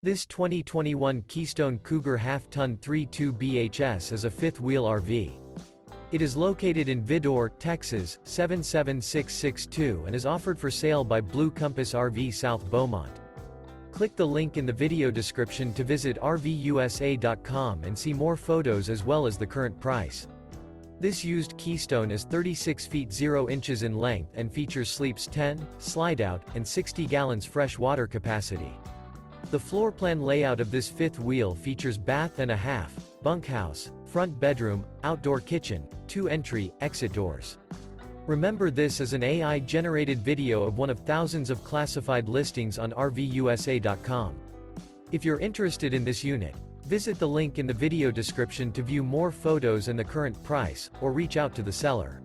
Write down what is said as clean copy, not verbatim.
This 2021 Keystone Cougar Half-Ton 3.2 BHS is a fifth-wheel RV. It is located in Vidor, Texas, 77662 and is offered for sale by Blue Compass RV South Beaumont. Click the link in the video description to visit RVUSA.com and see more photos as well as the current price. This used Keystone is 36 feet 0 inches in length and features sleeps 10, Slideout, and 60 gallons fresh water capacity. The floor plan layout of this fifth wheel features bath and a half, bunkhouse, front bedroom, outdoor kitchen, 2 entry, exit doors. Remember, this is an AI-generated video of one of thousands of classified listings on RVUSA.com. If you're interested in this unit, visit the link in the video description to view more photos and the current price, or reach out to the seller.